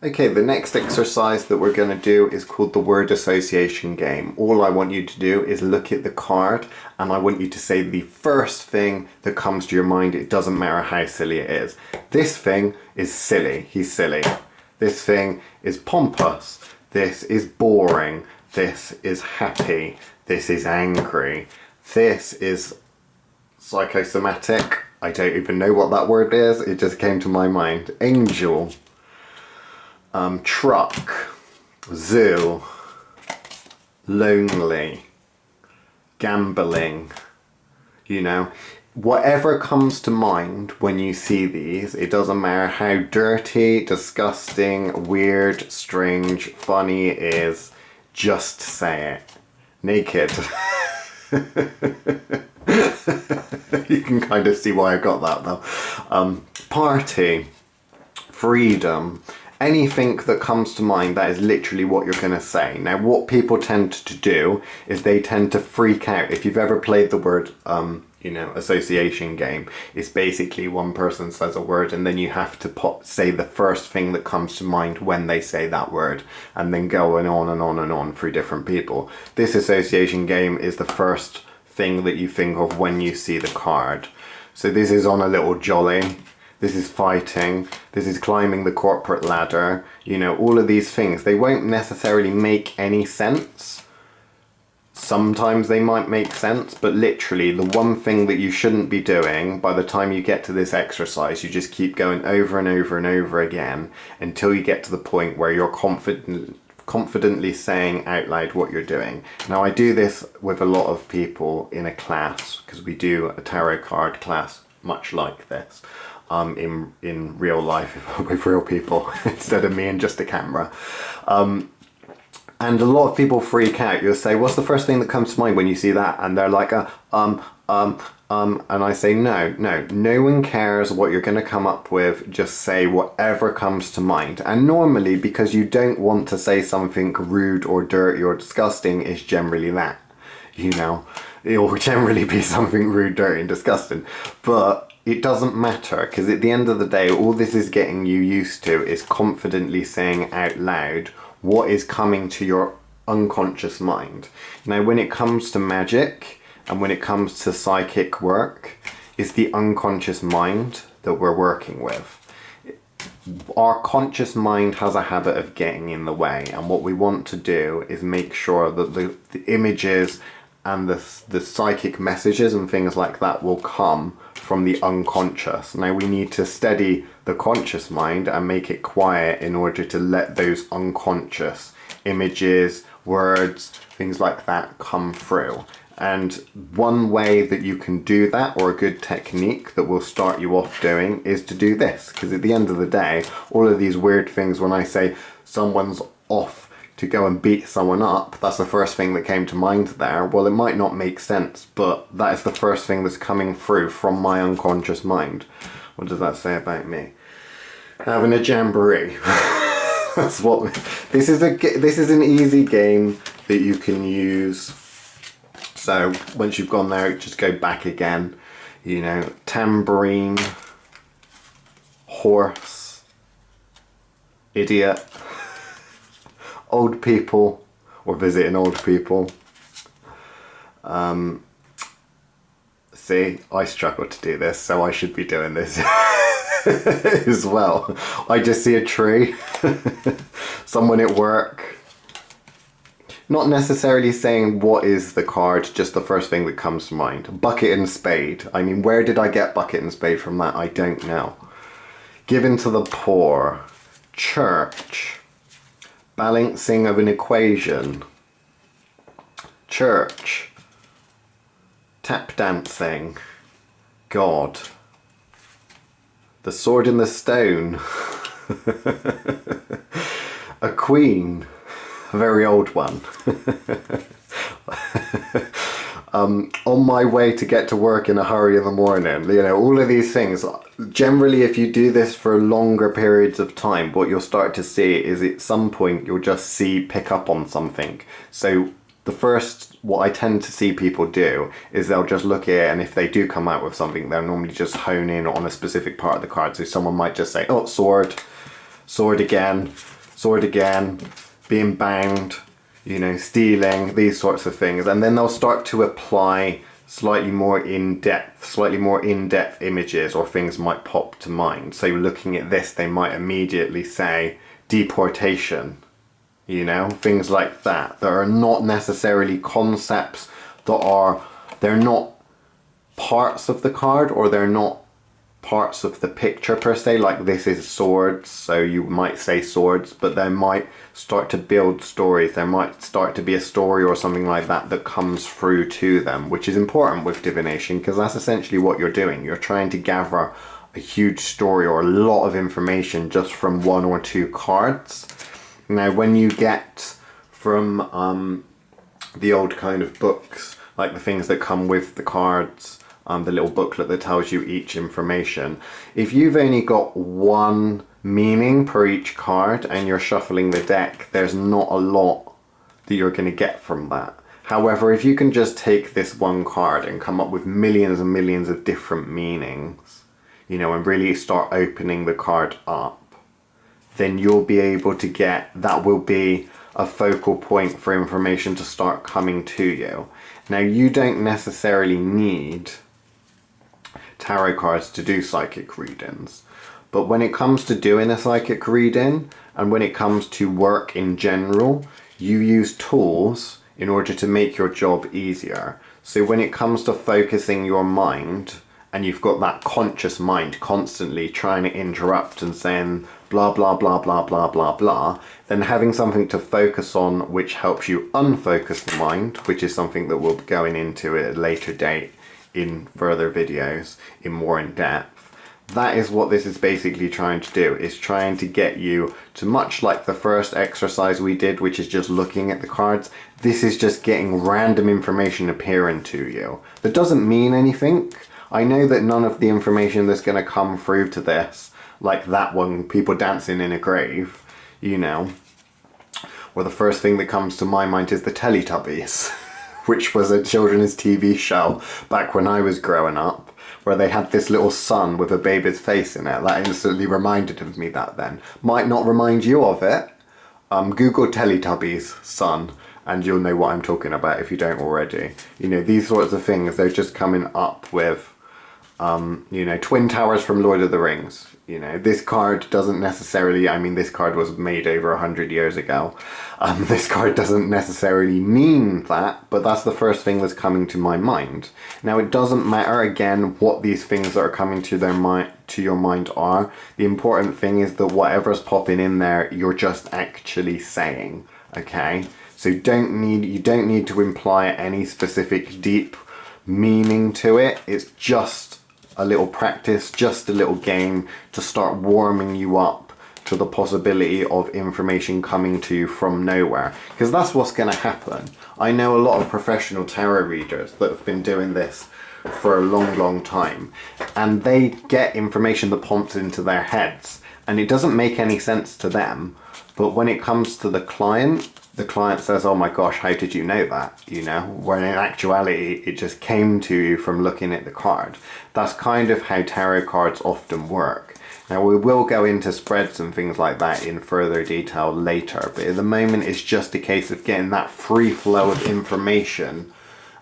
Okay, the next exercise that we're going to do is called the word association game. All I want you to do is look at the card and I want you to say the first thing that comes to your mind. It doesn't matter how silly it is. This thing is silly. He's silly. This thing is pompous. This is boring. This is happy. This is angry. This is psychosomatic. I don't even know what that word is. It just came to my mind. Angel. Truck, zoo, lonely, gambling, you know, whatever comes to mind when you see these. It doesn't matter how dirty, disgusting, weird, strange, funny it is, just say it. Naked. You can kind of see why I got that though. Party, freedom. Anything that comes to mind, that is literally what you're going to say. Now, what people tend to do is they tend to freak out. If you've ever played the word, association game, it's basically one person says a word and then you have to say the first thing that comes to mind when they say that word, and then going on and on and on through different people. This association game is the first thing that you think of when you see the card. So this is on a little jolly. This is fighting, this is climbing the corporate ladder, you know, all of these things. They won't necessarily make any sense. Sometimes they might make sense, but literally the one thing that you shouldn't be doing by the time you get to this exercise, you just keep going over and over and over again until you get to the point where you're confidently saying out loud what you're doing. Now, I do this with a lot of people in a class, because we do a tarot card class much like this. In real life with real people instead of me and just a camera. And a lot of people freak out. You'll say, what's the first thing that comes to mind when you see that? And they're like, and I say, no one cares what you're going to come up with. Just say whatever comes to mind. And normally, because you don't want to say something rude or dirty or disgusting, is generally that, you know, it will generally be something rude, dirty and disgusting. But it doesn't matter, because at the end of the day, all this is getting you used to is confidently saying out loud what is coming to your unconscious mind. Now, when it comes to magic and when it comes to psychic work, it's the unconscious mind that we're working with. Our conscious mind has a habit of getting in the way, and what we want to do is make sure that the images and the psychic messages and things like that will come from the unconscious. Now, we need to steady the conscious mind and make it quiet in order to let those unconscious images, words, things like that come through. And one way that you can do that, or a good technique that will start you off doing, is to do this. Because at the end of the day, all of these weird things, when I say someone's off to go and beat someone up, that's the first thing that came to mind there. Well, it might not make sense, but that is the first thing that's coming through from my unconscious mind. What does that say about me? Having a jamboree. That's what. This is an easy game that you can use. So once you've gone there, just go back again. You know, tambourine, horse, idiot. Old people, or visiting old people. See, I struggle to do this, so I should be doing this as well. I just see a tree, someone at work. Not necessarily saying what is the card, just the first thing that comes to mind. Bucket and spade. I mean, where did I get bucket and spade from that? I don't know. Given to the poor. Church. Balancing of an equation. Church. Tap dancing. God. The sword and the stone. A queen. A very old one. On my way to get to work in a hurry in the morning, you know, all of these things. Generally, if you do this for longer periods of time, what you'll start to see is at some point you'll just pick up on something. So what I tend to see people do is they'll just look at it, and if they do come out with something, they'll normally just hone in on a specific part of the card. So someone might just say, oh, sword, sword again, being banged, you know, stealing, these sorts of things. And then they'll start to apply slightly more in-depth images, or things might pop to mind. So looking at this, they might immediately say deportation, you know, things like that, that are not necessarily concepts they're not parts of the card, or they're not parts of the picture per se. Like this is swords, so you might say swords, but they might start to build stories. There might start to be a story or something like that that comes through to them, which is important with divination, because that's essentially what you're doing. You're trying to gather a huge story or a lot of information just from one or two cards. Now when you get from the old kind of books, like the things that come with the cards, the little booklet that tells you each information, if you've only got one meaning per each card and you're shuffling the deck, there's not a lot that you're going to get from that. However, if you can just take this one card and come up with millions and millions of different meanings, you know, and really start opening the card up, then you'll be able to get, that will be a focal point for information to start coming to you. Now, you don't necessarily need tarot cards to do psychic readings, but when it comes to doing a psychic reading, and when it comes to work in general, you use tools in order to make your job easier. So when it comes to focusing your mind, and you've got that conscious mind constantly trying to interrupt and saying blah blah blah blah blah blah blah, then having something to focus on which helps you unfocus the mind, which is something that we'll be going into at a later date in further videos in more in depth. That is what this is basically trying to do, is trying to get you to, much like the first exercise we did, which is just looking at the cards, this is just getting random information appearing to you that doesn't mean anything. I know that none of the information that's going to come through to this, like that one, people dancing in a grave, you know, or the first thing that comes to my mind is the Teletubbies, which was a children's TV show back when I was growing up, where they had this little sun with a baby's face in it. That instantly reminded of me that then. Might not remind you of it. Google Teletubbies sun and you'll know what I'm talking about if you don't already. You know, these sorts of things, they're just coming up with, you know, Twin Towers from Lord of the Rings. You know, this card doesn't necessarily, I mean, this card was made over 100 years ago. This card doesn't necessarily mean that, but that's the first thing that's coming to my mind. Now, it doesn't matter, again, what these things that are coming to your mind are. The important thing is that whatever's popping in there, you're just actually saying, okay? So you don't need to imply any specific deep meaning to it. It's just a little practice, just a little game to start warming you up to the possibility of information coming to you from nowhere, because that's what's going to happen. I know a lot of professional tarot readers that have been doing this for a long time, and they get information that pops into their heads and it doesn't make any sense to them, but when it comes to the client says, oh my gosh, how did you know that? You know, when in actuality it just came to you from looking at the card. That's kind of how tarot cards often work. Now, we will go into spreads and things like that in further detail later, but at the moment it's just a case of getting that free flow of information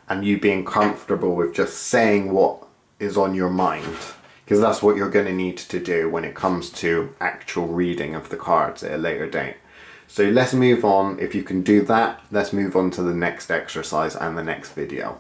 and you being comfortable with just saying what is on your mind, because that's what you're going to need to do when it comes to actual reading of the cards at a later date. So let's move on. If you can do that, let's move on to the next exercise and the next video.